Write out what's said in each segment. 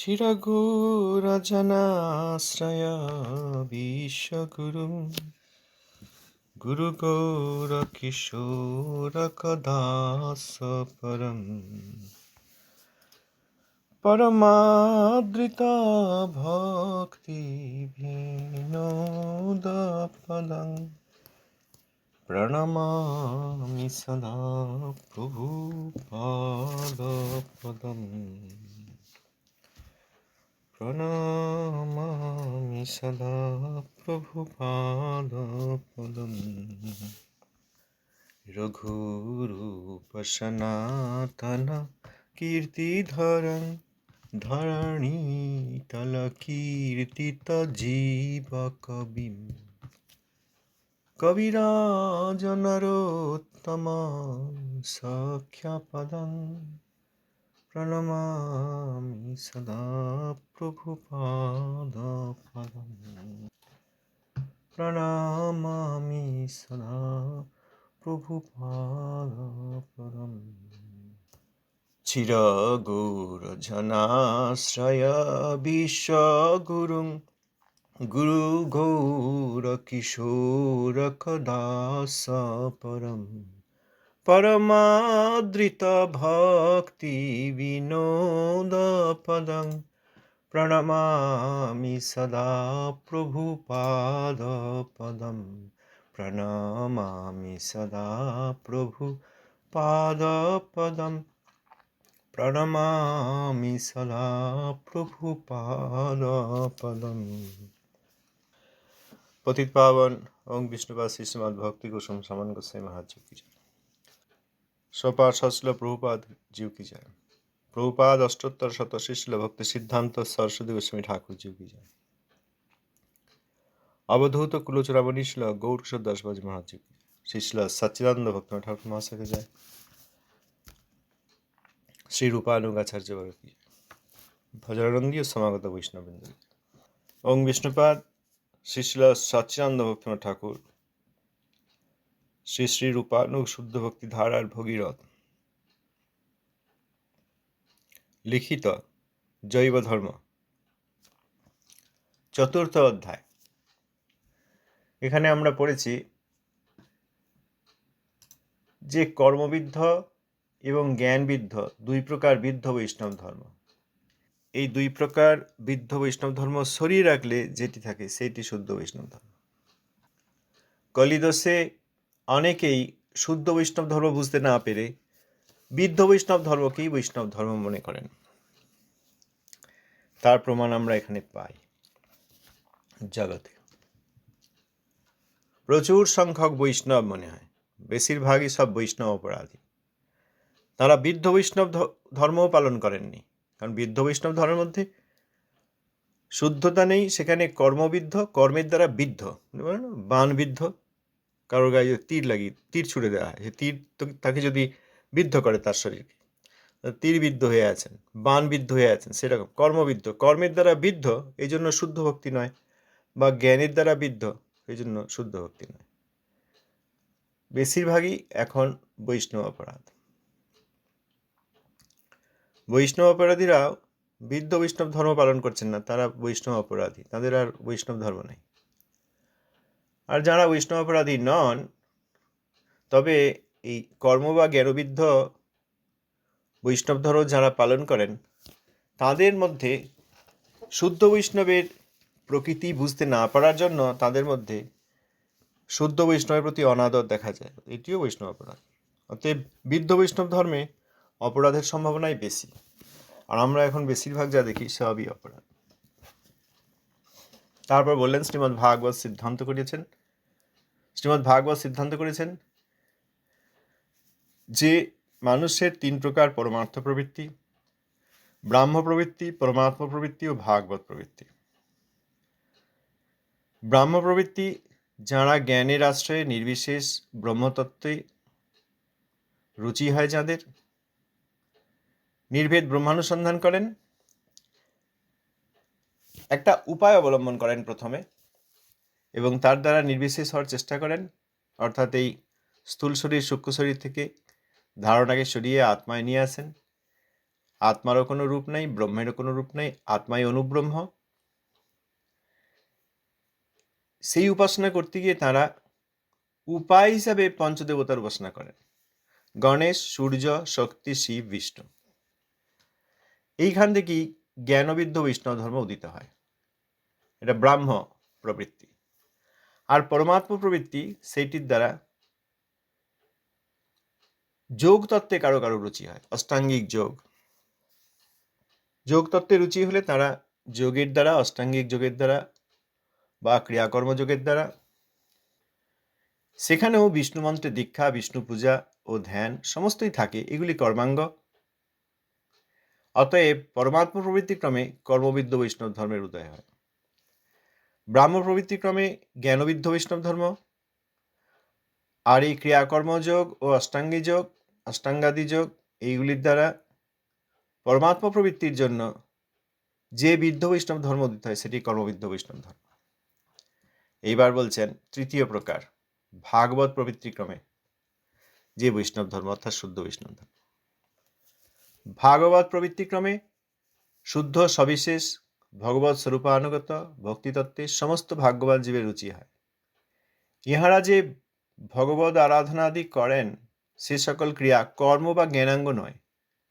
চিরঘোরজনাশ্রয় বিশ্বগুরুং গুরুগৌরকিশোরকদাস পরম পরমাদৃতা ভক্তি বিনোদপদং প্রণমামি সদা প্রভুপাদপদম প্রণমামি সদা প্রভুপাদপদম রঘুরূপ সনাতন কীর্তিধরং ধরণীতল কীর্তিত জীব কবিম কবিরাজ নরোত্তম সখ্যপদং প্রণমামি সদা প্রভুপাদপদম প্রণমামি সদা প্রভুপাদপদম চিরগৌরজনাশ্রয় বিশ্বগুরুং গুরুগৌরকিশোরকদাস পরম পরমাদৃত ভক্তি বিনোদপদং প্রণমামি সদা প্রভুপাদপদম প্রণমামি সদা প্রভুপাদপদম প্রণমামি সদা প্রভুপাদপদম। পতিত পাবন ওং বিষ্ণুপাদ শ্রীশ্রীমদ্ ভক্তি কুসুম সমন গোস্বামী মহারাজ की जय। स्वपाद सचल प्रभुपाद जीव की जय। प्रभुपाद अष्टोत्तर शत शिष्ल भक्ति सिद्धांत सरस्वती गोस्वामी ठाकुर जीव की जय। अवधूत कुलोचूड़ामणि श्रील गौर किशोर दास बाबा महाराज जी की जय। श्रील सच्चिदानंद भक्त ठाकुर महाशय की जय। श्री रूपानुगाचार्य वर्ग की जय। भजनानंदी समागत वैष्णववृंद की जय। ओं विष्णुपाद श्रील सच्चिदानंद भक्त ठाकुर श्री श्री रूपानु शुद्ध भक्ति धारार भगीरथ लिखित जैव धर्म चतुर्थ अध्याय। এখানে আমরা পড়েছি যে কর্মবিদ্ধ এবং জ্ঞানবিদ্ধ দুই প্রকার বিদ্ধ বৈষ্ণব ধর্ম। এই দুই প্রকার বিদ্ধ বৈষ্ণব ধর্ম সরিয়ে রাখলে যেটি থাকে সেটি শুদ্ধ বৈষ্ণব ধর্ম। কলিদোষে অনেকেই শুদ্ধ বৈষ্ণব ধর্ম বুঝতে না পেরে বিদ্ধ বৈষ্ণব ধর্মকেই বৈষ্ণব ধর্ম মনে করেন। তার প্রমাণ আমরা এখানে পাই। জগতে প্রচুর সংখ্যক বৈষ্ণব মনে হয়, বেশিরভাগই সব বৈষ্ণব অপরাধী। তারা বিদ্ধ বৈষ্ণব ধর্মও পালন করেননি, কারণ বিদ্ধ বৈষ্ণব ধর্মের মধ্যে শুদ্ধতা নেই। সেখানে কর্মবিদ্ধ, কর্মের দ্বারা বিদ্ধ, বাণবিদ্ধ, কারোর গায়ে তীর লাগিয়ে তীর ছুড়ে দেওয়া হয়, তীর তাকে যদি বিদ্ধ করে তার শরীরকে, তীর বিদ্ধ হয়ে আছেন, বাণ বিদ্ধ হয়ে আছেন, সেরকম কর্মবিদ্ধ, কর্মের দ্বারা বিদ্ধ, এই জন্য শুদ্ধ ভক্তি নয়, বা জ্ঞানের দ্বারা বিদ্ধ, এই জন্য শুদ্ধ ভক্তি নয়। বেশিরভাগই এখন বৈষ্ণব অপরাধ। বৈষ্ণব অপরাধীরা বিদ্ধ বৈষ্ণব ধর্ম পালন করছেন না, তারা বৈষ্ণব অপরাধী, তাদের আর বৈষ্ণব ধর্ম নেই। আর যারা বৈষ্ণব অপরাধী নন, তবে এই কর্ম বা জ্ঞানবিদ্ধ বৈষ্ণব ধর্ম যারা পালন করেন, তাদের মধ্যে শুদ্ধ বৈষ্ণবের প্রকৃতি বুঝতে না পারার জন্য তাদের মধ্যে শুদ্ধ বৈষ্ণবের প্রতি অনাদর দেখা যায়, এটিও বৈষ্ণব অপরাধ। অতএব বিদ্ধ বৈষ্ণব ধর্মে অপরাধের সম্ভাবনাই বেশি, আর আমরা এখন বেশিরভাগ যা দেখি সবই অপরাধ। তারপর বললেন শ্রীমদ্ ভাগবত সিদ্ধান্ত করেছেন যে মানুষের তিন প্রকার পরমার্থ প্রবৃত্তি: ব্রাহ্ম প্রবৃত্তি, পরমাত্ম প্রবৃত্তি ও ভাগবত প্রবৃত্তি। ব্রাহ্ম প্রবৃত্তি যাঁরা জ্ঞানের আশ্রয়ে নির্বিশেষ ব্রহ্মতত্ত্বে রুচি হয়, যাঁদের নির্ভেদ ব্রহ্মানুসন্ধান করেন, একটা উপায় অবলম্বন করেন প্রথমে, এবং তার দ্বারা নির্বিশেষ হওয়ার চেষ্টা করেন, অর্থাৎ এই স্থূল শরীর সূক্ষ্ম শরীর থেকে ধারণাকে সরিয়ে আত্মায় নিয়ে আসেন। আত্মারও কোনো রূপ নেই, ব্রহ্মেরও কোনো রূপ নেই, আত্মাই অনুব্রহ্ম। সেই উপাসনা করতে গিয়ে তারা উপায় হিসাবে পঞ্চদেবতার উপাসনা করেন, গণেশ, সূর্য, শক্তি, শিব, বিষ্ণু। এইখান থেকেই জ্ঞানবিদ্ধ বৈষ্ণব ধর্ম উদিত হয়। এটা ব্রাহ্ম প্রবৃত্তি। আর পরমাত্ম প্রবৃত্তি, সেইটির দ্বারা যোগ তত্ত্বে কারো কারো রুচি হয়, অষ্টাঙ্গিক যোগ। যোগ তত্ত্বে রুচি হলে তারা যোগের দ্বারা, অষ্টাঙ্গিক যোগের দ্বারা বা ক্রিয়াকর্ম যোগের দ্বারা, সেখানেও বিষ্ণু মন্ত্রে দীক্ষা, বিষ্ণু পূজা ও ধ্যান সমস্তই থাকে, এগুলি কর্মাঙ্গ। অতএব পরমাত্ম প্রবৃত্তিক্রমে কর্মবিদ্ধ বৈষ্ণব ধর্মের উদয় হয়। ব্রাহ্ম প্রবৃত্তিক্রমে জ্ঞানবিদ্ধ বৈষ্ণব ধর্ম। আর এই ক্রিয়াকর্ম যোগ ও অষ্টাঙ্গী যোগ, অষ্টাঙ্গাদি যোগ, এইগুলির দ্বারা পরমাত্ম প্রবৃত্তির জন্য যে বিদ্ধ বৈষ্ণব ধর্ম উদিত হয়, সেটি কর্মবিদ্ধ বৈষ্ণব ধর্ম। এইবার বলছেন তৃতীয় প্রকার, ভাগবত প্রবৃত্তিক্রমে যে বৈষ্ণব ধর্ম, অর্থাৎ শুদ্ধ বৈষ্ণব ধর্ম। ভাগবত প্রবৃত্তিক্রমে শুদ্ধ সবিশেষ ভগবত স্বরূপানুগত ভক্তিতত্ত্বে সমস্ত ভাগ্যবান জীবের রুচি হয়। ইহারা যে ভগবত আরাধনাদি করেন, সে সকল ক্রিয়া কর্ম বা জ্ঞানাঙ্গ নয়,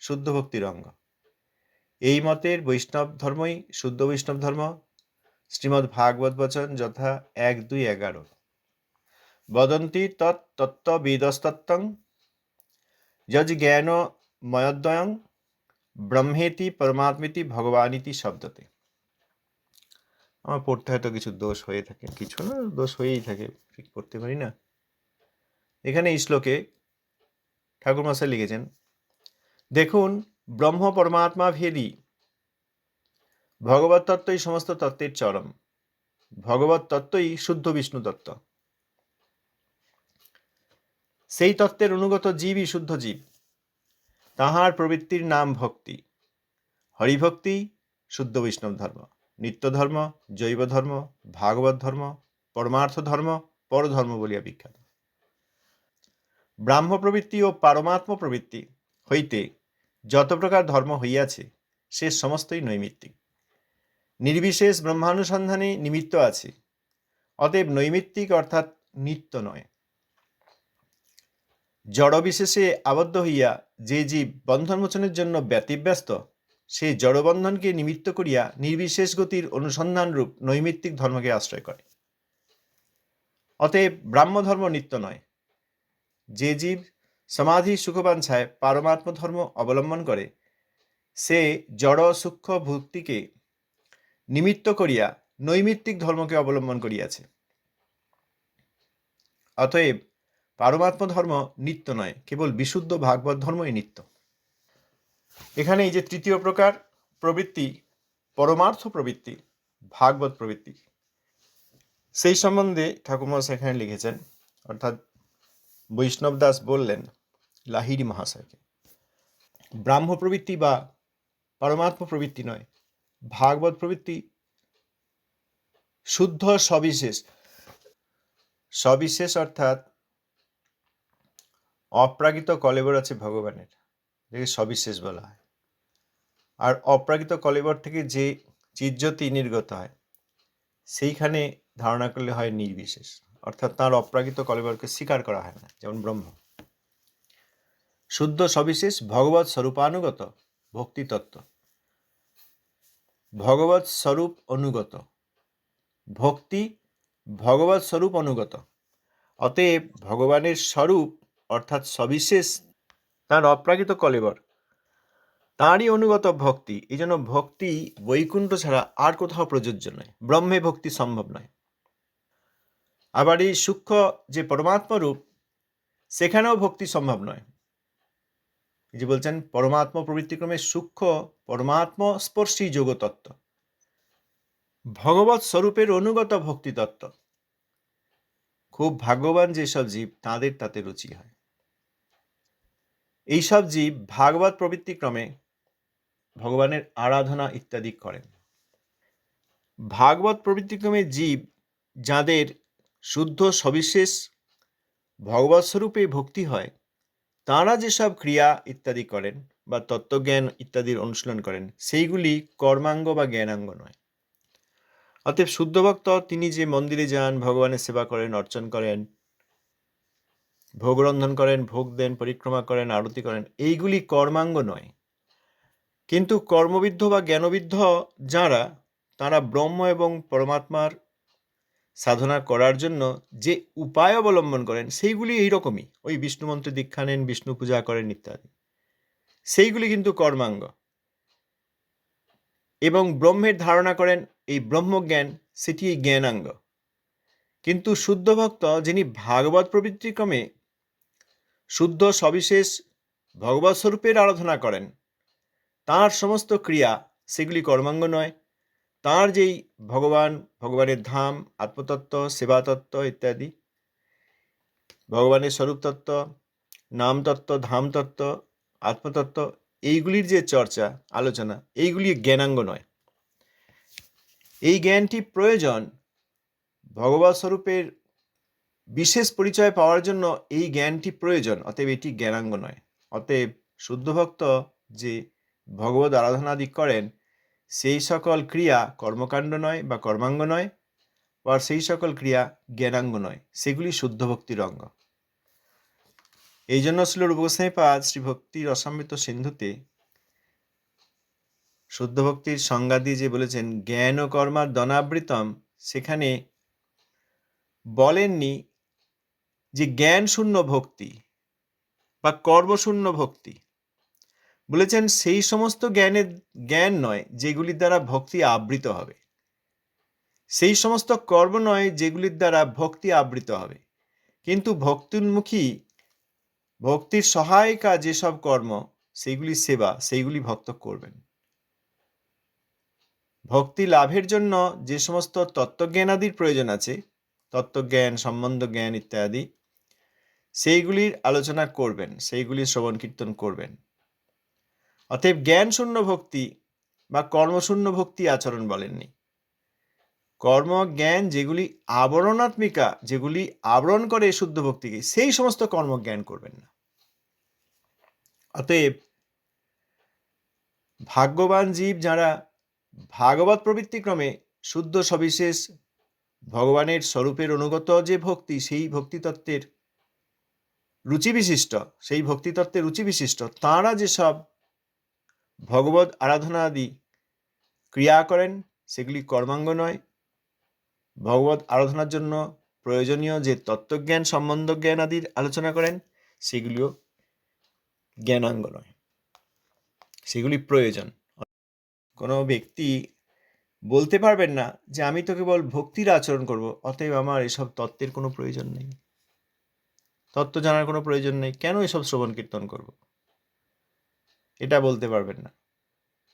শুদ্ধ ভক্তির অঙ্গ। এই মতের বৈষ্ণব ধর্মই শুদ্ধ বৈষ্ণব ধর্ম। শ্রীমদ্ ভাগবত বচন যথা 1:2-11 বদন্তি তত্ত্ববিদস্তত্ত্বং যজ্ জ্ঞান ময়োদ্বয়ং ব্রহ্মেতি পরমাত্মেতি ভগবানিতি শব্দতে। আমার পড়তে হয়তো কিছু দোষ হয়ে থাকে, কিছু না, দোষ হয়েই থাকে, ঠিক পড়তে পারি না। এখানে এই শ্লোকে ঠাকুরমশাই লিখেছেন, দেখুন, ব্রহ্ম পরমাত্মা ভেদী ভগবত তত্ত্বই সমস্ত তত্ত্বের চরম। ভগবত তত্ত্বই শুদ্ধ বিষ্ণু তত্ত্ব। সেই তত্ত্বের অনুগত জীবই শুদ্ধ জীব। তাহার প্রবৃত্তির নাম ভক্তি। হরিভক্তি শুদ্ধ বৈষ্ণব ধর্ম। নিত্য ধর্ম, জৈব ধর্ম, ভাগবত ধর্ম, পরমার্থ ধর্ম, পরধর্ম বলিয়া বিখ্যাত। ব্রাহ্ম প্রবৃত্তি ও পারমাত্ম প্রবৃত্তি হইতে যত প্রকার ধর্ম হইয়াছে, সে সমস্তই নৈমিত্তিক। নির্বিশেষ ব্রহ্মানুসন্ধানে নিমিত্ত আছে, অতএব নৈমিত্তিক অর্থাৎ নিত্য নয়। জড়বিশেষে আবদ্ধ হইয়া যে জীব বন্ধনমোচনের জন্য ব্যতিব্যস্ত, সে জড়বন্ধনকে নিমিত্ত করিয়া নির্বিশেষ গতির অনুসন্ধানরূপ নৈমিত্তিক ধর্মকে আশ্রয় করে। অতএব ব্রাহ্মধর্ম নিত্য নয়। যে জীব সমাধি সুখবাঞ্ছায় পারমাত্ম ধর্ম অবলম্বন করে, সে জড় সূক্ষ্ম ভক্তিকে নিমিত্ত করিয়া নৈমিত্তিক ধর্মকে অবলম্বন করিয়াছে। অতএব পারমাত্ম ধর্ম নিত্য নয়, কেবল বিশুদ্ধ ভাগবত ধর্মই নিত্য। এখানে এই যে তৃতীয় প্রকার প্রবৃত্তি, পরমার্থ প্রবৃত্তি, ভাগবত প্রবৃত্তি, সেই সম্বন্ধে ঠাকুরমশাই এখানে লিখেছেন, অর্থাৎ বৈষ্ণব দাস বললেন লাহিড়ী মহাশয়কে, ব্রাহ্ম প্রবৃত্তি বা পরমাত্ম প্রবৃত্তি নয়, ভাগবত প্রবৃত্তি শুদ্ধ সবিশেষ। সবিশেষ অর্থাৎ অপ্রাকৃত কলেবর আছে ভগবানের, যেকে সবিশেষ বলা হয়। আর অপ্রাকৃত কলেবর থেকে যে চিজ্যোতি নির্গত হয়, সেইখানে ধারণা করলে হয় নির্বিশেষ, অর্থাৎ তার অপ্রাকৃত কলেবরকে স্বীকার করা হয় না, যেমন ব্রহ্ম। শুদ্ধ সবিশেষ ভগবত স্বরূপানুগত ভক্তিতত্ত্ব, ভগবত স্বরূপ অনুগত ভক্তি, ভগবত স্বরূপ অনুগত। অতএব ভগবানের স্বরূপ অর্থাৎ সবিশেষ, তার অপ্রাকৃত কলেবর, তাঁরই অনুগত ভক্তি। এই জন্য ভক্তি বৈকুণ্ঠ ছাড়া আর কোথাও প্রযোজ্য নয়, ব্রহ্মে ভক্তি সম্ভব নয়। আবার এই সূক্ষ্ম যে পরমাত্ম রূপ, সেখানেও ভক্তি সম্ভব নয়। এই যে বলছেন পরমাত্ম প্রবৃত্তিক্রমে সূক্ষ্ম পরমাত্ম স্পর্শী যোগতত্ত্ব, ভগবত স্বরূপের অনুগত ভক্তিতত্ত্ব। খুব ভাগ্যবান যেসব জীব, তাঁদের তাতে রুচি হয়। এইসব জীব ভাগবত প্রবৃত্তিক্রমে ভগবানের আরাধনা ইত্যাদি করেন। ভাগবত প্রবৃত্তিক্রমে জীব যাদের শুদ্ধ সবিশেষ ভগবত স্বরূপে ভক্তি হয়, তাঁরা যেসব ক্রিয়া ইত্যাদি করেন, বা তত্ত্বজ্ঞান ইত্যাদির অনুশীলন করেন, সেইগুলি কর্মাঙ্গ বা জ্ঞানাঙ্গ নয়। অতএব শুদ্ধ ভক্ত তিনি যে মন্দিরে যান, ভগবানের সেবা করেন, অর্চন করেন, ভোগ রন্ধন করেন, ভোগ দেন, পরিক্রমা করেন, আরতি করেন, এইগুলি কর্মাঙ্গ নয়। কিন্তু কর্মবিদ্ধ বা জ্ঞানবিদ্ধ যাঁরা, তাঁরা ব্রহ্ম এবং পরমাত্মার সাধনা করার জন্য যে উপায় অবলম্বন করেন সেইগুলি এইরকমই, ওই বিষ্ণু মন্ত্রে দীক্ষা নেন, বিষ্ণু পূজা করেন ইত্যাদি, সেইগুলি কিন্তু কর্মাঙ্গ। এবং ব্রহ্মের ধারণা করেন, এই ব্রহ্মজ্ঞান, সেটি জ্ঞানাঙ্গ। কিন্তু শুদ্ধ ভক্ত যিনি ভাগবত প্রবৃত্তিক্রমে শুদ্ধ সবিশেষ ভগবৎ স্বরূপের আরাধনা করেন, তাঁর সমস্ত ক্রিয়া সেগুলি কর্মাঙ্গ নয়। তাঁর যেই ভগবানের ধাম, আত্মতত্ত্ব, সেবাতত্ত্ব ইত্যাদি, ভগবানের স্বরূপ তত্ত্ব, নামতত্ত্ব, ধামতত্ত্ব, আত্মতত্ত্ব, এইগুলির যে চর্চা, আলোচনা, এইগুলি জ্ঞানাঙ্গ নয়। এই জ্ঞানটি প্রয়োজন ভগবৎ স্বরূপের বিশেষ পরিচয় পাওয়ার জন্য, এই জ্ঞানটি প্রয়োজন, অতএব এটি জ্ঞানাঙ্গ নয়। অতএব শুদ্ধ ভক্ত যে ভগবত আরাধনাদি করেন, সেই সকল ক্রিয়া কর্মকাণ্ড নয় বা কর্মাঙ্গ নয়, বা সেই সকল ক্রিয়া জ্ঞানাঙ্গ নয়, সেগুলি শুদ্ধ ভক্তির অঙ্গ। এই জন্য শ্রীল রূপ গোস্বামীপাদ শ্রী ভক্তির রসামৃত সিন্ধুতে শুদ্ধ ভক্তির সংজ্ঞা দিয়ে যে বলেছেন জ্ঞান ও কর্মার দনাবৃতম, সেখানে বলেননি যে জ্ঞান শূন্য ভক্তি বা কর্মশূন্য ভক্তি, বলেছেন সেই সমস্ত জ্ঞান নয় যেগুলির দ্বারা ভক্তি আবৃত হবে, সেই সমস্ত কর্ম নয় যেগুলির দ্বারা ভক্তি আবৃত হবে, কিন্তু ভক্তিন্মুখী, ভক্তির সহায়িকা যেসব কর্ম, সেইগুলি সেবা, সেইগুলি ভক্ত করবেন। ভক্তি লাভের জন্য যে সমস্ত তত্ত্বজ্ঞানাদির প্রয়োজন আছে, তত্ত্বজ্ঞান, সম্বন্ধ জ্ঞান ইত্যাদি, সেইগুলির আলোচনা করবেন, সেইগুলির শ্রবণ কীর্তন করবেন। অতএব জ্ঞান শূন্য ভক্তি বা কর্মশূন্য ভক্তি আচরণ বলেননি। কর্ম জ্ঞান যেগুলি আবরণাত্মিকা, যেগুলি আবরণ করে শুদ্ধ ভক্তিকে, সেই সমস্ত কর্মজ্ঞান করবেন না। অতএব ভাগ্যবান জীব যারা ভাগবত প্রবৃত্তিক্রমে শুদ্ধ সবিশেষ ভগবানের স্বরূপের অনুগত যে ভক্তি, সেই ভক্তিতত্ত্বের রুচিবিশিষ্ট, সেই ভক্তিতত্ত্বের রুচিবিশিষ্ট, তাঁরা যেসব ভগবত আরাধনা আদি ক্রিয়া করেন, সেগুলি কর্মাঙ্গ নয়। ভগবত আরাধনার জন্য প্রয়োজনীয় যে তত্ত্বজ্ঞান, সম্বন্ধ জ্ঞান আদির আলোচনা করেন, সেগুলিও জ্ঞানাঙ্গ নয়, সেগুলি প্রয়োজন। কোনো ব্যক্তি বলতে পারবেন না যে আমি তো কেবল ভক্তির আচরণ করব, অতএব আমার এসব তত্ত্বের কোনো প্রয়োজন নেই, তত্ত্ব জানার কোনো প্রয়োজন নেই, কেন এসব শ্রবণ কীর্তন করব, এটা বলতে পারবেন না।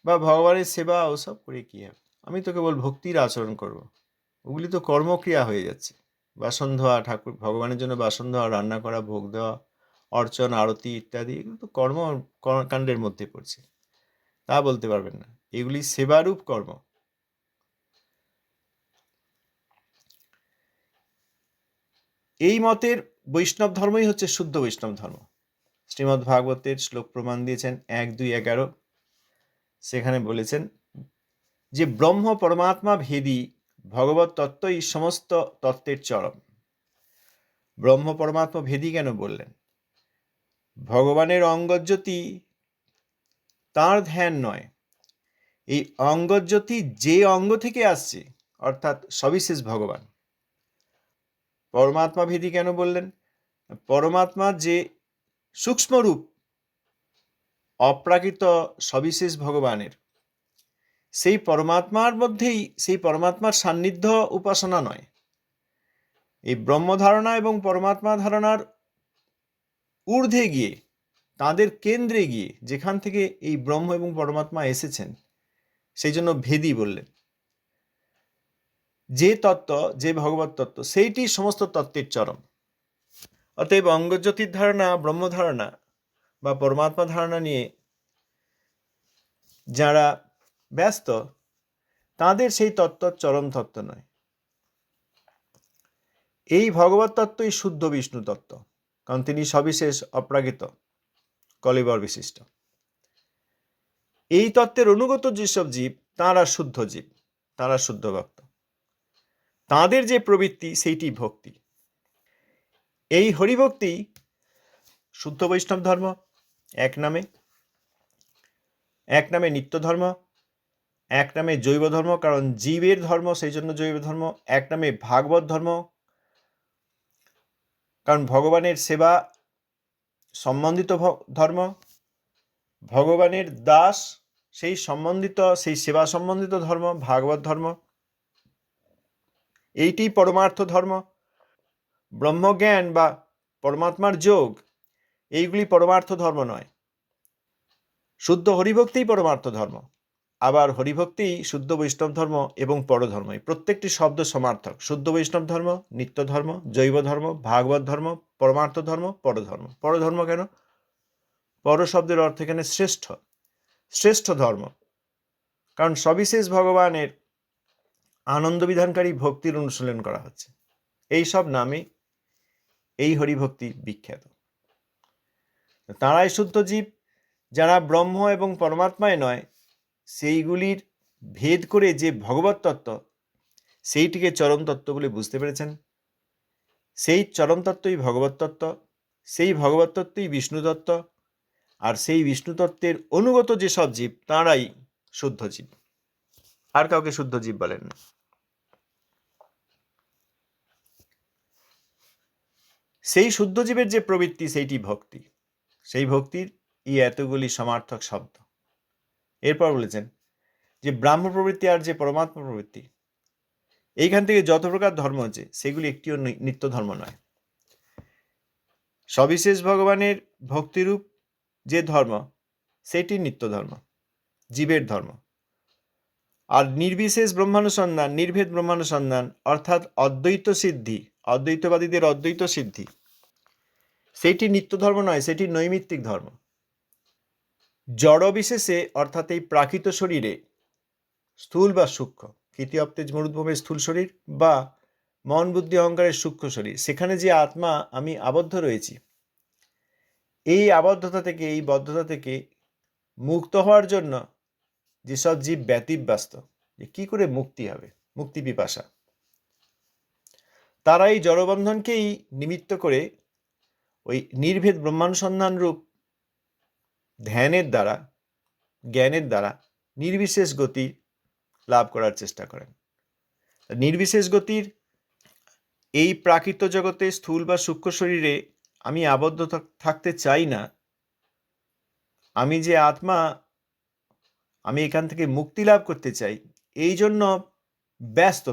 বা ভগবানের সেবা ওসব করে কী হবে, আমি তো কেবল ভক্তির আচরণ করব, ওগুলি তো কর্মক্রিয়া হয়ে যাচ্ছে। বাসন ধোয়া, ঠাকুর ভগবানের জন্য বাসন ধোয়া, রান্না করা, ভোগ দেওয়া, অর্চন, আরতি ইত্যাদি, এগুলো তো কর্মকাণ্ডের মধ্যে পড়ছে, তা বলতে পারবেন না, এগুলি সেবারূপ কর্ম। এই মতের বৈষ্ণব ধর্মই হচ্ছে শুদ্ধ বৈষ্ণব ধর্ম। শ্রীমদ্ ভাগবতের শ্লোক প্রমাণ দিয়েছেন 1-2-11, সেখানে বলেছেন যে ব্রহ্ম পরমাত্মা ভেদী ভগবত তত্ত্বই সমস্ত তত্ত্বের চরম। ব্রহ্ম পরমাত্মা ভেদী কেন বললেন? ভগবানের অঙ্গজ্যোতি তাঁর ধ্যান নয়, এই অঙ্গজ্যোতি যে অঙ্গ থেকে আসছে, অর্থাৎ সবিশেষ ভগবান। পরমাত্মা ভেদী কেন বললেন? পরমাত্মা যে সূক্ষ্মরূপ অপ্রাকৃত সবিশেষ ভগবানের, সেই পরমাত্মার মধ্যেই, সেই পরমাত্মার সান্নিধ্য উপাসনা নয়। এই ব্রহ্মধারণা এবং পরমাত্মা ধারণার ঊর্ধ্বে গিয়ে, তাদের কেন্দ্রে গিয়ে, যেখান থেকে এই ব্রহ্ম এবং পরমাত্মা এসেছেন, সেই জন্য ভেদী বললেন। যে তত্ত্ব, যে ভগবত তত্ত্ব, সেইটি সমস্ত তত্ত্বের চরম। অতএব অঙ্গজ্যোতির ধারণা, ব্রহ্ম ধারণা বা পরমাত্মা ধারণা নিয়ে যারা ব্যস্ত, তাদের সেই তত্ত্ব চরম তত্ত্ব নয়। এই ভগবত তত্ত্বই শুদ্ধ বিষ্ণু তত্ত্ব, কারণ তিনি সবিশেষ অপ্রাকৃত, কলেবর বিশিষ্ট। এই তত্ত্বের অনুগত যেসব জীব তাঁরা শুদ্ধ জীব, তাঁরা শুদ্ধ ভক্ত, তাঁদের যে প্রবৃত্তি সেইটি ভক্তি। এই হরিভক্তি শুদ্ধ বৈষ্ণব ধর্ম, এক নামে নিত্য ধর্ম, এক নামে জৈব ধর্ম, কারণ জীবের ধর্ম সেই জন্য জৈব ধর্ম, এক নামে ভাগবত ধর্ম, কারণ ভগবানের সেবা সম্বন্ধিত ধর্ম, ভগবানের দাস সেই সেবা সম্বন্ধিত ধর্ম ভাগবত ধর্ম, এইটি পরমার্থ ধর্ম। ব্রহ্মজ্ঞান বা পরমাত্মার যোগ এইগুলি পরমার্থ ধর্ম নয়, শুদ্ধ হরিভক্তিই পরমার্থ ধর্ম। আবার হরিভক্তি শুদ্ধ বৈষ্ণব ধর্ম এবং পরধর্ম, প্রত্যেকটি শব্দ সমার্থক। শুদ্ধ বৈষ্ণব ধর্ম, নিত্য ধর্ম, জৈব ধর্ম, ভাগবত ধর্ম, পরমার্থ ধর্ম, পরধর্ম। পরধর্ম কেন? পর শব্দের অর্থ এখানে শ্রেষ্ঠ, শ্রেষ্ঠ ধর্ম, কারণ সবিশেষ ভগবানের আনন্দ বিধানকারী ভক্তির অনুশীলন করা হচ্ছে। এই সব নামে এই হরিভক্তি বিখ্যাত। তাঁরাই শুদ্ধ জীব যারা ব্রহ্ম এবং পরমাত্মায় নয়, সেইগুলির ভেদ করে যে ভগবত তত্ত্ব সেইটিকে চরম তত্ত্ব বলে বুঝতে পেরেছেন। সেই চরম তত্ত্বই ভগবত তত্ত্ব, সেই ভগবত তত্ত্বই বিষ্ণু তত্ত্ব, আর সেই বিষ্ণু তত্ত্বের অনুগত যেসব জীব তাঁরাই শুদ্ধ জীব, আর কাউকে শুদ্ধ জীব বলেন না। সেই শুদ্ধ জীবের যে প্রবৃত্তি সেইটি ভক্তি, সেই ভক্তির এতগুলি সমার্থক শব্দ। এরপর বলেছেন যে ব্রাহ্ম প্রবৃত্তি আর যে পরমাত্মা প্রবৃত্তি, এইখান থেকে যত প্রকার ধর্ম আছে সেগুলি একটিও নিত্য ধর্ম নয়। সবিশেষ ভগবানের ভক্তিরূপ যে ধর্ম সেটি নিত্য ধর্ম, জীবের ধর্ম। আর নির্বিশেষ ব্রহ্মানুসন্ধান, নির্ভেদ ব্রহ্মানুসন্ধান অর্থাৎ অদ্বৈত সিদ্ধি, অদ্বৈতবাদীদের অদ্বৈত সিদ্ধি, সেইটি নিত্য ধর্ম নয়, সেটি নৈমিত্তিক ধর্ম। জড় বিশেষে অর্থাৎ এই প্রাকৃত শরীরে স্থূল বা সূক্ষ্ম, কৃতিয়প্তেজ মরুদ্ভূমের স্থূল শরীর বা মন বুদ্ধি অহংকারের সূক্ষ্ম শরীর, সেখানে যে আত্মা আমি আবদ্ধ রয়েছি, এই আবদ্ধতা থেকে, এই বদ্ধতা থেকে মুক্ত হওয়ার জন্য যেসব জীব ব্যতিব্যস্ত যে কি করে মুক্তি হবে, মুক্তি পিপাসা, তারা এই জড়বন্ধনকেই নিমিত্ত করে ওই নির্ভেদ ব্রহ্মানুসন্ধান রূপ ধ্যানের দ্বারা, জ্ঞানের দ্বারা নির্বিশেষ গতি লাভ করার চেষ্টা করেন। নির্বিশেষ গতির এই প্রাকৃত জগতে স্থূল বা সূক্ষ্ম শরীরে আমি আবদ্ধ থাকতে চাই না, আমি যে আত্মা, আমি এখান থেকে মুক্তি লাভ করতে চাই, এই জন্য ব্যস্ত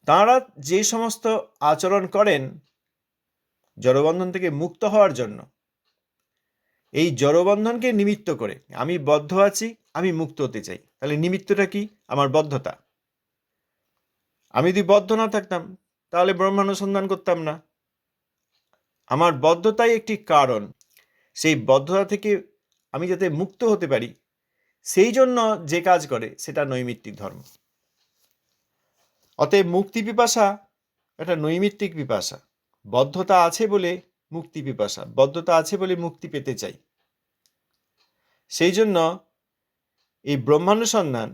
তাঁরা যে সমস্ত আচরণ করেন জড়বন্ধন থেকে মুক্ত হওয়ার জন্য, এই জড়বন্ধনকে নিমিত্ত করে আমি বদ্ধ আছি, আমি মুক্ত হতে চাই, তাহলে নিমিত্তটা কি? আমার বদ্ধতা। আমি যদি বদ্ধ না থাকতাম তাহলে ব্রহ্মানুসন্ধান করতাম না। আমার বদ্ধতাই একটি কারণ, সেই বদ্ধতা থেকে আমি যাতে মুক্ত হতে পারি সেই জন্য যে কাজ করে সেটা নৈমিত্তিক ধর্ম। অতএব মুক্তি পিপাসা এটা নৈমিত্তিক পিপাসা। বদ্ধতা আছে বলে মুক্তি পিপাসা, বদ্ধতা আছে বলে মুক্তি পেতে চাই। সেই জন্য এই ব্রহ্মানুসন্ধান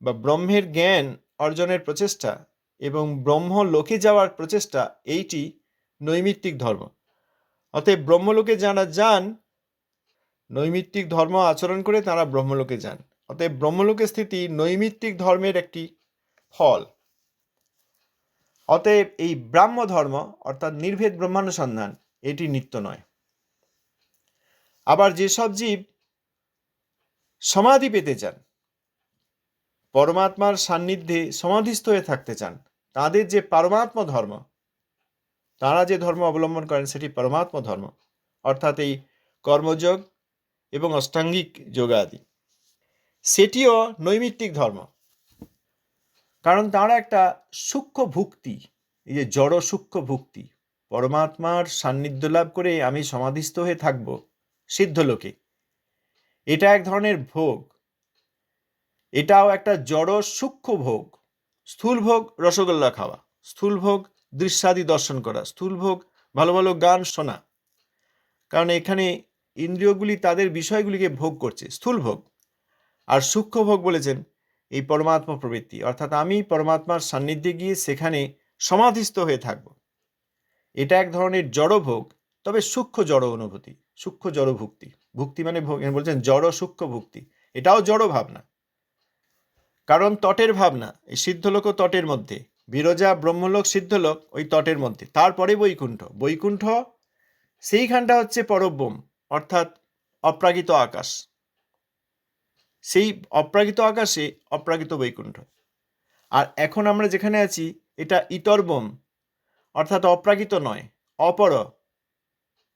বা ব্রহ্মের জ্ঞান অর্জনের প্রচেষ্টা এবং ব্রহ্ম লোকে যাওয়ার প্রচেষ্টা, এইটি নৈমিত্তিক ধর্ম। অতএব ব্রহ্মলোকে যারা যান, নৈমিত্তিক ধর্ম আচরণ করে তারা ব্রহ্মলোকে যান। অতএব ব্রহ্মলোকে স্থিতি নৈমিত্তিক ধর্মের একটি ফল। অতএব এই ব্রাহ্ম ধর্ম অর্থাৎ নির্ভেদ ব্রহ্মানুসন্ধান এটি নিত্য নয়। আবার যেসব জীব সমাধি পেতে চান, পরমাত্মার সান্নিধ্যে সমাধিস্থ হয়ে থাকতে চান, তাদের যে পরমাত্ম ধর্ম, তারা যে ধর্ম অবলম্বন করেন সেটি পরমাত্ম ধর্ম, অর্থাৎ এই কর্মযোগ এবং অষ্টাঙ্গিক যোগাদি, সেটিও নৈমিত্তিক ধর্ম। কারণ তারা একটা সূক্ষ্ম ভুক্তি, এই যে জড় সূক্ষ্ম ভুক্তি, পরমাত্মার সান্নিধ্য লাভ করে আমি সমাধিস্থ হয়ে থাকব সিদ্ধলোকে, এটা এক ধরনের ভোগ। এটাও একটা জড় সূক্ষ্ম ভোগ। স্থূল ভোগ রসগোল্লা খাওয়া, স্থূল ভোগ দৃশ্যাদি দর্শন করা, স্থূল ভোগ ভালো ভালো গান শোনা, কারণ এখানে ইন্দ্রিয়গুলি তাদের বিষয়গুলিকে ভোগ করছে, স্থূল ভোগ। আর সূক্ষ্ম ভোগ বলেছেন এই পরমাত্মা প্রবৃত্তি, অর্থাৎ আমি পরমাত্মার সান্নিধ্যে গিয়ে সেখানে সমাধিস্থ হয়ে থাকব। এটা এক ধরনের জড় ভোগ, তবে সূক্ষ্ম জড় অনুভূতি, সূক্ষ্ম জড় ভুক্তি। ভুক্তি মানে বলছেন জড় সূক্ষ্ম ভুক্তি, এটাও জড় ভাবনা। কারণ তটের ভাবনা, এই সিদ্ধলোক ও তটের মধ্যে, বিরজা ব্রহ্মলোক সিদ্ধলোক ওই তটের মধ্যে, তারপরে বৈকুণ্ঠ। বৈকুণ্ঠ সেইখানটা হচ্ছে পরব্রহ্ম, অর্থাৎ অপ্রাকৃত আকাশ। সেই অপ্রাকৃত আকাশে অপ্রাকৃত বৈকুণ্ঠ। আর এখন আমরা যেখানে আছি এটা ইতরবম, অর্থাৎ অপ্রাকৃত নয়, অপর,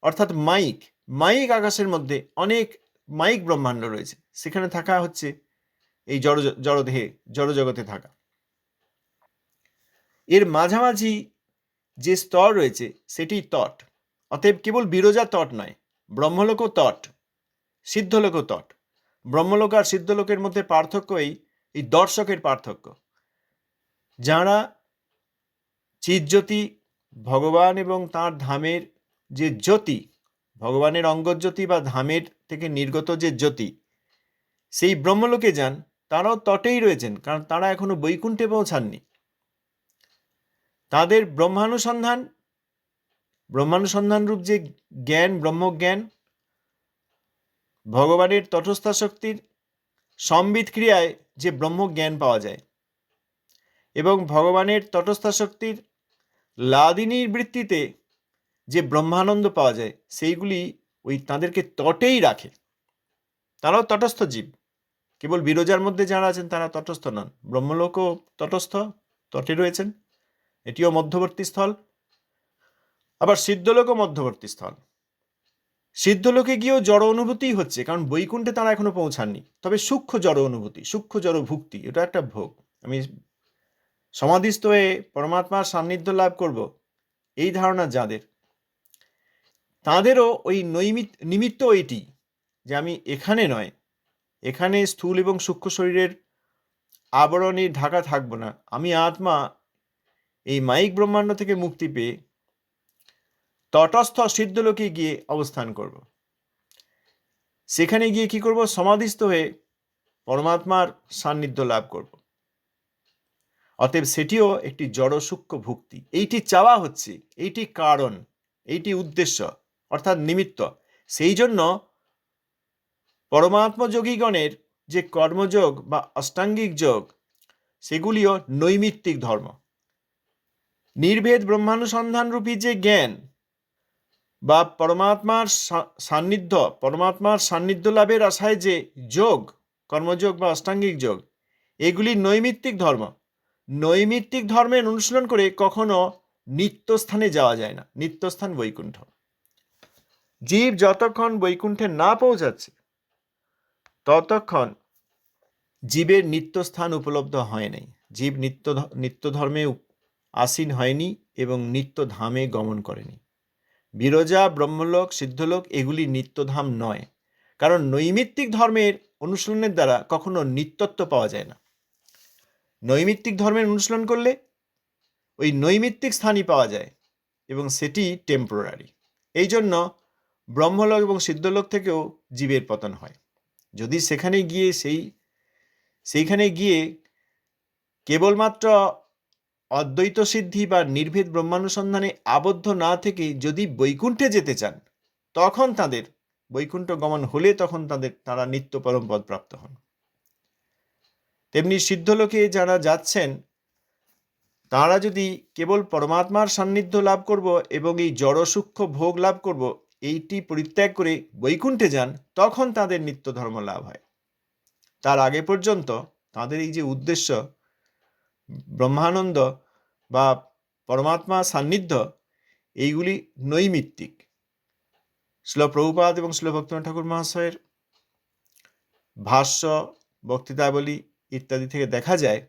অর্থাৎ মাইক। মাইক আকাশের মধ্যে অনেক মাইক ব্রহ্মাণ্ড রয়েছে, সেখানে থাকা হচ্ছে এই জড়দেহে, জড়জগতে থাকা। এর মাঝামাঝি যে স্তর রয়েছে সেটি তট। অতএব কেবল বিরজা তট নয়, ব্রহ্মলোকও তট, সিদ্ধলোকও তট। ব্রহ্মলোক আর সিদ্ধলোকের মধ্যে পার্থক্য এই দর্শকের পার্থক্য। যারা চিজ্যোতি, ভগবান এবং তার ধামের যে জ্যোতি, ভগবানের অঙ্গজ্যোতি বা ধামের থেকে নির্গত যে জ্যোতি, সেই ব্রহ্মলোকে যান, তারাও তটেই রয়েছেন, কারণ তারা এখনো বৈকুণ্ঠে পৌঁছাননি। তাদের ব্রহ্মানুসন্ধান রূপ যে জ্ঞান, ব্রহ্মজ্ঞান, ভগবানের তটস্থা শক্তির সম্বিত ক্রিয়ায় যে ব্রহ্মজ্ঞান পাওয়া যায়, এবং ভগবানের তটস্থা শক্তির লাদিনীর বৃত্তিতে যে ব্রহ্মানন্দ পাওয়া যায়, সেইগুলি ওই তাদেরকে তটেই রাখে। তারাও তটস্থ জীব। কেবল বিরজার মধ্যে যারা আছেন তারা তটস্থ নন, ব্রহ্মলোকও তটস্থ, তটে রয়েছেন, এটিও মধ্যবর্তী স্থল। আবার সিদ্ধলোকও মধ্যবর্তী স্থল। সিদ্ধলোকে গিয়েও জড় অনুভূতি হচ্ছে, কারণ বৈকুণ্ঠে তারা এখনো পৌঁছাননি। তবে সূক্ষ্ম জড় অনুভূতি, সূক্ষ্ম জড় ভুক্তি, এটা একটা ভোগ। আমি সমাধিস্থ হয়ে পরমাত্মার সান্নিধ্য লাভ করব, এই ধারণা যাদের, তাদেরও ওই নিমিত্ত এটি যে আমি এখানে নয়, এখানে স্থূল এবং সূক্ষ্ম শরীরের আবরণে ঢাকা থাকব না, আমি আত্মা এই মাইক ব্রহ্মাণ্ড থেকে মুক্তি পেয়ে তটস্থ সিদ্ধলোকে গিয়ে অবস্থান করব। সেখানে গিয়ে কি করব? সমাধিস্থ হয়ে পরমাত্মার সান্নিধ্য লাভ করব। অতএব সেটিও একটি জড় সূক্ষ্ম ভুক্তি। এইটি চাওয়া হচ্ছে, এইটি কারণ, এইটি উদ্দেশ্য, অর্থাৎ নিমিত্ত। সেই জন্য পরমাত্মযোগীগণের যে কর্মযোগ বা অষ্টাঙ্গিক যোগ, সেগুলিও নৈমিত্তিক ধর্ম। নির্ভেদ ব্রহ্মানুসন্ধান রূপী যে জ্ঞান বা পরমাত্মার সান্নিধ্য লাভের আশায় যে যোগ, কর্মযোগ বা অষ্টাঙ্গিক যোগ, এগুলি নৈমিত্তিক ধর্ম। নৈমিত্তিক ধর্মের অনুশীলন করে কখনো নিত্যস্থানে যাওয়া যায় না। নিত্যস্থান বৈকুণ্ঠ। জীব যতক্ষণ বৈকুণ্ঠে না পৌঁছাচ্ছে, ততক্ষণ জীবের নিত্যস্থান উপলব্ধ হয় নাই। জীব নিত্য ধর্মে আসীন হয়নি এবং নিত্য ধামে গমন করেনি। বিরজা, ব্রহ্মলোক, সিদ্ধলোক এগুলি নিত্যধাম নয়, কারণ নৈমিত্তিক ধর্মের অনুশীলনের দ্বারা কখনো নিত্যত্ব পাওয়া যায় না। নৈমিত্তিক ধর্মের অনুশীলন করলে ওই নৈমিত্তিক স্থানই পাওয়া যায়, এবং সেটি টেম্পোরারি। এই জন্য ব্রহ্মলোক এবং সিদ্ধলোক থেকেও জীবের পতন হয়। যদি সেইখানে গিয়ে কেবলমাত্র অদ্বৈত সিদ্ধি বা নির্ভেদ ব্রহ্মানুসন্ধানে আবদ্ধ না থেকে যদি বৈকুণ্ঠে যেতে চান, তখন তাদের বৈকুণ্ঠ গমন হলে তখন তারা নিত্য পরম পদ প্রাপ্ত হন। তেমনি সিদ্ধলোকে যারা যাচ্ছেন, তারা যদি কেবল পরমাত্মার সান্নিধ্য লাভ করব এবং এই জড় সূক্ষ্ম ভোগ লাভ করব, এইটি পরিত্যাগ করে বৈকুণ্ঠে যান, তখন তাদের নিত্য ধর্ম লাভ হয়। তার আগে পর্যন্ত তাদের এই যে উদ্দেশ্য ব্রহ্মানন্দ বা পরমাত্মা সান্নিধ্য, এইগুলি নৈমিত্তিক। শ্রীল প্রভুপাদ এবং শ্রীল ভক্তিনাথ ঠাকুর মহাশয়ের ভাষ্য, বক্তৃতাবলী ইত্যাদি থেকে দেখা যায়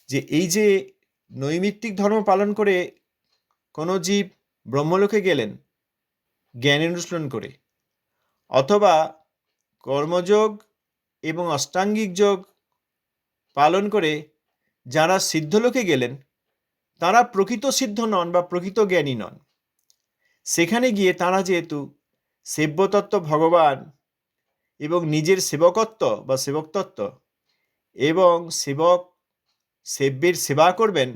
যে এই যে নৈমিত্তিক ধর্ম পালন করে কোনো জীব ব্রহ্মলোকে গেলেন জ্ঞান অনুশীলন করে, অথবা কর্মযোগ এবং অষ্টাঙ্গিক যোগ পালন করে যারা সিদ্ধলোকে গেলেন, তারা প্রকৃত সিদ্ধ নন বা প্রকৃত জ্ঞানী নন। সেখানে গিয়ে তারা যেহেতু সেব্যতত্ত্ব ভগবান এবং নিজের সেবকত্ব বা সেবকতত্ত্ব এবং সেব্যের সেবা করবেন,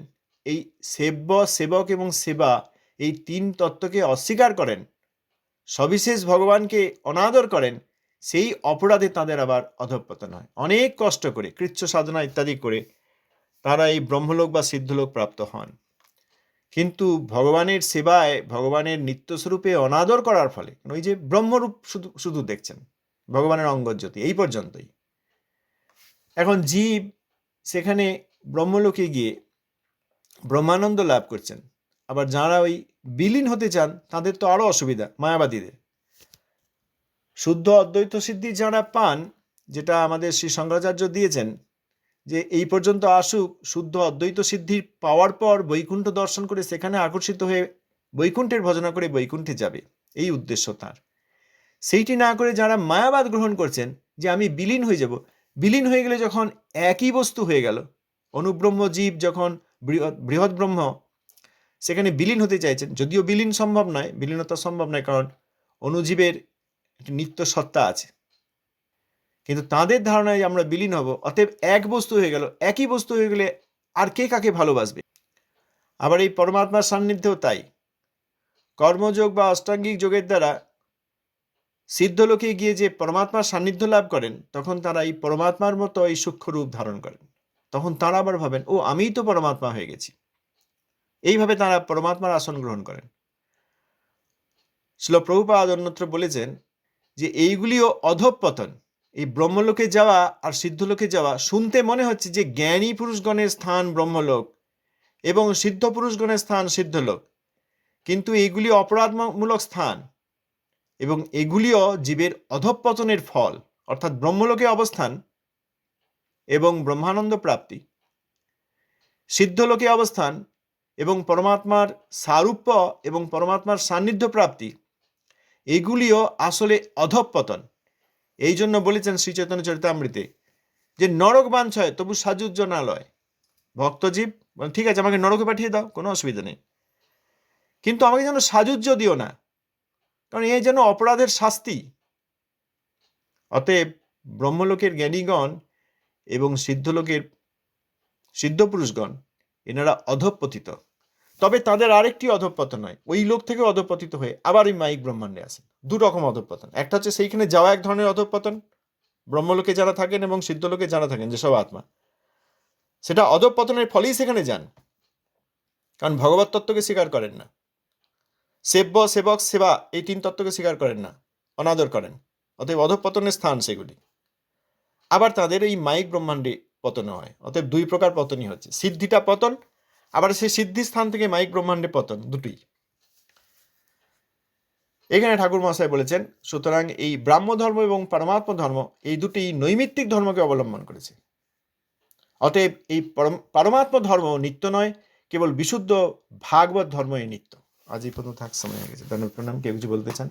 এই সেব্য, সেবক এবং সেবা, এই তিন তত্ত্বকে অস্বীকার করেন, সবিশেষ ভগবানকে অনাদর করেন, সেই অপরাধে তাদের আবার অধঃপতন হয়। অনেক কষ্ট করে কৃচ্ছ সাধনা ইত্যাদি করে তারা এই ব্রহ্মলোক বা সিদ্ধলোক প্রাপ্ত হন। কিন্তু ভগবানের সেবায়, ভগবানের নিত্যস্বরূপে অনাদর করার ফলে, ওই যে ব্রহ্মরূপ শুধু শুধু দেখছেন, ভগবানের অঙ্গজ্যোতি, এই পর্যন্তই। এখন জীব সেখানে ব্রহ্মলোকে গিয়ে ব্রহ্মানন্দ লাভ করছেন। আবার যারা ওই বিলীন হতে চান তাদের তো আরো অসুবিধা, মায়াবাদীদের। শুদ্ধ অদ্বৈত সিদ্ধি যারা পান, যেটা আমাদের শ্রী শঙ্করাচার্য দিয়েছেন, যে এই পর্যন্ত আসুক, শুদ্ধ অদ্বৈত সিদ্ধি পাওয়ার পর বৈকুণ্ঠ দর্শন করে সেখানে আকর্ষিত হয়ে বৈকুণ্ঠের ভজনা করে বৈকুণ্ঠে যাবে, এই উদ্দেশ্য তার। সেইটি না করে যারা মায়াবাদ গ্রহণ করছেন যে আমি বিলীন হয়ে যাব, বিলীন হয়ে গেলে যখন একই বস্তু হয়ে গেল, অনুব্রহ্ম জীব যখন বৃহৎ ব্রহ্ম, সেখানে বিলীন হতে চাইছেন, যদিও বিলীন সম্ভব নয়, বিলীনতা সম্ভব নয়, কারণ অনুজীবের একটি নিত্য সত্তা আছে, কিন্তু তাদের ধারণায় আমরা বিলীন হব, অতএব এক বস্তু হয়ে গেল, একই বস্তু হয়ে গেলে আর কে কাকে ভালোবাসবে। আবার এই পরমাত্মার সান্নিধ্যেও তাই। কর্মযোগ বা অষ্টাঙ্গিক যোগের দ্বারা সিদ্ধলোকে গিয়ে যে পরমাত্মার সান্নিধ্য লাভ করেন, তখন তারা এই পরমাত্মার মতো এই সূক্ষ্ম রূপ ধারণ করেন। তখন তারা আবার ভাবেন, ও আমিই তো পরমাত্মা হয়ে গেছি। এইভাবে তারা পরমাত্মার আসন গ্রহণ করেন। শ্রীল প্রভুপাদ অন্যত্র বলেছেন যে এইগুলিও অধঃপতন। এই ব্রহ্মলোকে যাওয়া আর সিদ্ধলোকে যাওয়া শুনতে মনে হচ্ছে যে জ্ঞানী পুরুষগণের স্থান ব্রহ্মলোক এবং সিদ্ধ পুরুষগণের স্থান সিদ্ধলোক, কিন্তু এইগুলি অপরাধমূলক স্থান এবং এগুলিও জীবের অধঃপতনের ফল, অর্থাৎ ব্রহ্মলোকে অবস্থান এবং ব্রহ্মানন্দ প্রাপ্তি, সিদ্ধলোকে অবস্থান এবং পরমাত্মার সারূপ্য এবং পরমাত্মার সান্নিধ্য প্রাপ্তি, এগুলিও আসলে অধঃপতন। এই জন্য বলেছেন শ্রী চৈতন্য চরিতামৃতে যে নরক বাঞ্ছয় তবু সাজুজ্য না লয়। ভক্তজীব ঠিক আছে, আমাকে নরকে পাঠিয়ে দাও, কোনো অসুবিধা নেই, কিন্তু আমাকে যেন সাজুজ্য দিও না, কারণ এই যেন অপরাধের শাস্তি। অতএব ব্রহ্মলোকের জ্ঞানীগণ এবং সিদ্ধলোকের সিদ্ধ পুরুষগণ এনারা অধঃপতিত। তবে তাদের আরেকটি অধঃপতন হয়, ওই লোক থেকে অধঃপতিত হয়ে আবার ওই মাইক ব্রহ্মাণ্ডে আসেন। দু রকম অধঃপতন, একটা হচ্ছে সেইখানে যাওয়া এক ধরনের অধঃপতন, ব্রহ্মলোকে যারা থাকেন এবং সিদ্ধলোকে যারা থাকেন যেসব আত্মা, সেটা অধঃপতনের ফলেই সেখানে যান, কারণ ভগবত তত্ত্বকে স্বীকার করেন না, সেব্য, সেবক, সেবা, এই তিন তত্ত্বকে স্বীকার করেন না, অনাদর করেন, অতএব অধঃপতনের স্থান সেগুলি। আবার তাদের এই মাইক ব্রহ্মাণ্ডে পতন হয়। অতএব দুই প্রকার পতনই হচ্ছে, সিদ্ধিটা পতন, আবার সেই সিদ্ধি স্থান থেকে মাইক ব্রহ্মাণ্ডে পতন, দুটোই। এখানে ঠাকুর মহাশয় বলেছেন, সুতরাং এই ব্রাহ্ম ধর্ম এবং পরমাত্ম ধর্ম এই দুটি নৈমিত্তিক ধর্মকে অবলম্বন করেছে। অতএব এই পরমাত্ম ধর্ম নিত্য নয়, কেবল বিশুদ্ধ ভাগবত ধর্মই নিত্য। আজ এই পর্যন্ত থাক, সময় হয়ে গেছে। ধন্যবাদ, প্রণাম। কেউ কিছু বলতে চান?